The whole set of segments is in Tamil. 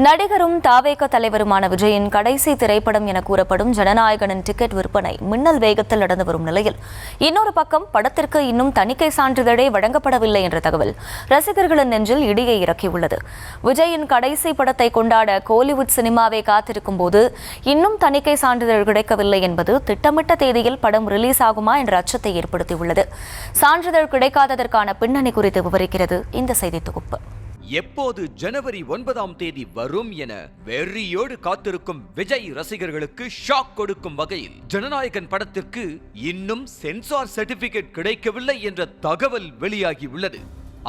நடிகரும் தாவேக தலைவருமான விஜயின் கடைசி திரைப்படம் என கூறப்படும் ஜனநாயகனின் டிக்கெட் விற்பனை மின்னல் வேகத்தில் நடந்து வரும் நிலையில் இன்னொரு பக்கம் படத்திற்கு இன்னும் தணிக்கை சான்றிதழே வழங்கப்படவில்லை என்ற தகவல் ரசிகர்களின் நெஞ்சில் இடியை இறக்கியுள்ளது. விஜயின் கடைசி படத்தை கொண்டாட கோலிவுட் சினிமாவை காத்திருக்கும் போது இன்னும் தணிக்கை சான்றிதழ் கிடைக்கவில்லை என்பது திட்டமிட்ட தேதியில் படம் ரிலீஸ் ஆகுமா என்ற அச்சத்தை ஏற்படுத்தியுள்ளது. சான்றிதழ் கிடைக்காததற்கான பின்னணி குறித்து விவரிக்கிறது இந்த செய்தி தொகுப்பு. எப்போது ஜனவரி 9ஆம் தேதி வரும் என வெறியோடு காத்திருக்கும் விஜய் ரசிகர்களுக்கு ஷாக் கொடுக்கும் வகையில் ஜனநாயகன் படத்திற்கு இன்னும் சென்சார் சர்டிபிகேட் கிடைக்கவில்லை என்ற தகவல் வெளியாகியுள்ளது.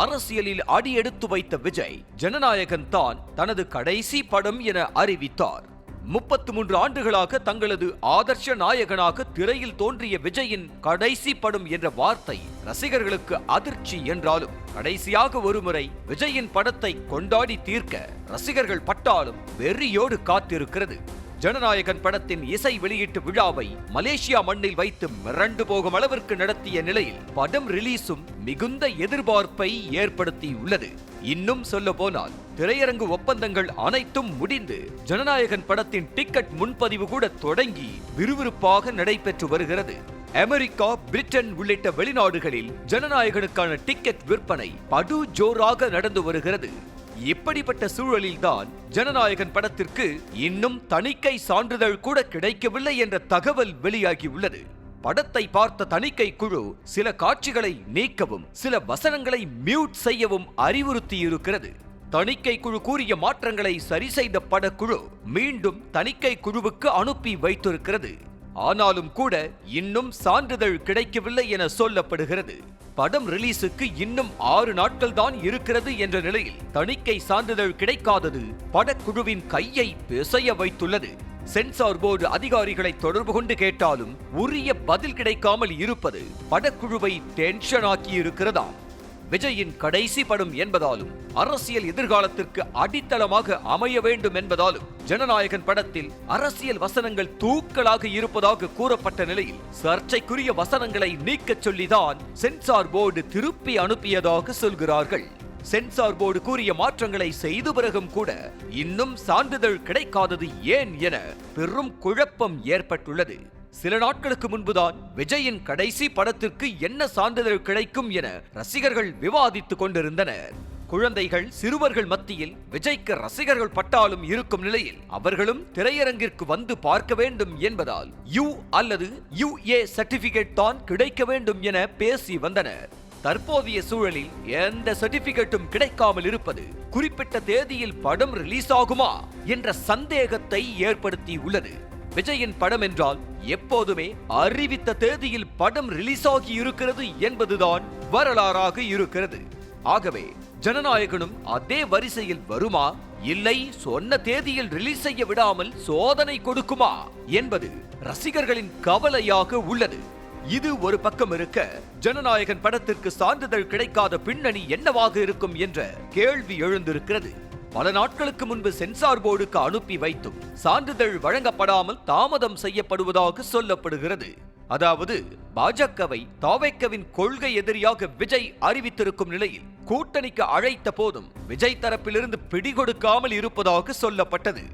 அரசியலில் அடியெடுத்து வைத்த விஜய் ஜனநாயகன் தான் தனது கடைசி படம் என அறிவித்தார். 33 ஆண்டுகளாக தங்களது ஆதர்ஷ நாயகனாக திரையில் தோன்றிய விஜயின் கடைசி படம் என்ற வார்த்தை ரசிகர்களுக்கு அதிர்ச்சி என்றாலும் கடைசியாக ஒருமுறை விஜயின் படத்தை கொண்டாடி தீர்க்க ரசிகர்கள் பட்டாலும் வெறியோடு காத்திருக்கிறது. ஜனநாயகன் படத்தின் இசை வெளியீட்டு விழாவை மலேசியா மண்ணில் வைத்து மிரண்டு போகும் அளவிற்கு நடத்திய நிலையில் படம் ரிலீஸும் மிகுந்த எதிர்பார்ப்பை ஏற்படுத்தியுள்ளது. இன்னும் சொல்ல போனால் திரையரங்கு ஒப்பந்தங்கள் அனைத்தும் முடிந்து ஜனநாயகன் படத்தின் டிக்கெட் முன்பதிவு கூட தொடங்கி விறுவிறுப்பாக நடைபெற்று வருகிறது. அமெரிக்கா, பிரிட்டன் உள்ளிட்ட வெளிநாடுகளில் ஜனநாயகனுக்கான டிக்கெட் விற்பனை படு ஜோராக நடந்து வருகிறது. இப்படிப்பட்ட சூழலில்தான் ஜனநாயகன் படத்திற்கு இன்னும் தணிக்கை சான்றிதழ் கூட கிடைக்கவில்லை என்ற தகவல் வெளியாகியுள்ளது. படத்தை பார்த்த தணிக்கை குழு சில காட்சிகளை நீக்கவும் சில வசனங்களை மியூட் செய்யவும் அறிவுறுத்தியிருக்கிறது. தணிக்கை குழு கூறிய மாற்றங்களை சரி செய்த படக்குழு மீண்டும் தணிக்கை குழுவுக்கு அனுப்பி வைத்திருக்கிறது. ஆனாலும் கூட இன்னும் சான்றிதழ் கிடைக்கவில்லை என சொல்லப்படுகிறது. படம் ரிலீஸுக்கு இன்னும் 6 நாட்கள் தான் இருக்கிறது என்ற நிலையில் தணிக்கை சான்றிதழ் கிடைக்காதது படக்குழுவின் கையை பிசைய வைத்துள்ளது. சென்சார் போர்டு அதிகாரிகளை தொடர்பு கொண்டு கேட்டாலும் உரிய பதில் கிடைக்காமல் இருப்பது படக்குழுவை டென்ஷன் ஆக்கி இருக்கிறதாம். விஜயின் கடைசி படம் என்பதாலும் அரசியல் எதிர்காலத்திற்கு அடித்தளமாக அமைய வேண்டும் என்பதாலும் ஜனநாயகன் படத்தில் அரசியல் வசனங்கள் தூக்கலாக இருப்பதாக கூறப்பட்ட நிலையில் சர்ச்சைக்குரிய வசனங்களை நீக்கச் சொல்லிதான் சென்சார் போர்டு திருப்பி அனுப்பியதாக சொல்கிறார்கள். சென்சார் போர்டு கூறிய மாற்றங்களை செய்த பிறகும் கூட இன்னும் சான்றிதழ் கிடைக்காதது ஏன் என பெரும் குழப்பம் ஏற்பட்டுள்ளது. சில நாட்களுக்கு முன்புதான் விஜயின் கடைசி படத்திற்கு என்ன சான்றிதழ் கிடைக்கும் என ரசிகர்கள் விவாதித்துக் கொண்டிருந்தனர். குழந்தைகள், சிறுவர்கள் மத்தியில் விஜய்க்கு ரசிகர்கள் பட்டாலும் இருக்கும் நிலையில் அவர்களும் திரையரங்கிற்கு வந்து பார்க்க வேண்டும் என்பதால் யூ அல்லது UA சர்டிபிகேட் தான் கிடைக்க வேண்டும் என பேசி வந்தனர். தற்போதைய சூழலில் எந்த சர்டிபிகேட்டும் கிடைக்காமல் இருப்பது குறிப்பிட்ட தேதியில் படம் ரிலீஸ் ஆகுமா என்ற சந்தேகத்தை ஏற்படுத்தியுள்ளது. விஜயின் படம் என்றால் எப்போதுமே அறிவித்த தேதியில் படம் ரிலீஸ் ஆகி இருக்கிறது என்பதுதான் வரலாறாக இருக்கிறது. ஆகவே ஜனநாயகனும் அதே வரிசையில் வருமா, இல்லை சொன்ன தேதியில் ரிலீஸ் செய்ய விடாமல் சோதனை கொடுக்குமா என்பது ரசிகர்களின் கவலையாக உள்ளது. இது ஒரு பக்கம் இருக்க, ஜனநாயகன் படத்திற்கு சான்றிதழ் கிடைக்காத பின்னணி என்னவாக இருக்கும் என்ற கேள்வி எழுந்திருக்கிறது. பல நாட்களுக்கு முன்பு சென்சார் போர்டுக்கு அனுப்பி வைத்தும் சான்றிதழ் வழங்கப்படாமல் தாமதம் செய்யப்படுவதாக சொல்லப்படுகிறது. அதாவது பாஜகவை தாவேக்கவின் கொள்கை எதிரியாக விஜய் அறிவித்திருக்கும் நிலையில் கூட்டணிக்கு அழைத்த போதும் விஜய் தரப்பிலிருந்து பிடிகொடுக்காமல் இருப்பதாக சொல்லப்பட்டது.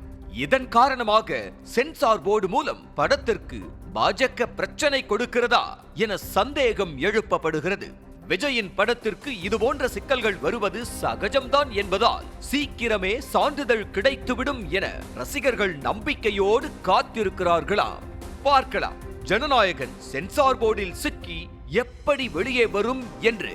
இதன் காரணமாக சென்சார் போர்டு மூலம் படத்திற்கு பாஜக பிரச்சனை கொடுக்கிறதா என சந்தேகம் எழுப்பப்படுகிறது. விஜயின் படத்திற்கு இதுபோன்ற சிக்கல்கள் வருவது சகஜம்தான் என்பதால் சீக்கிரமே சான்றிதழ் கிடைத்துவிடும் என ரசிகர்கள் நம்பிக்கையோடு காத்திருக்கிறார்களாம். பார்க்கலாம் ஜனநாயகன் சென்சார் போர்டில் சிக்கி எப்படி வெளியே வரும் என்று.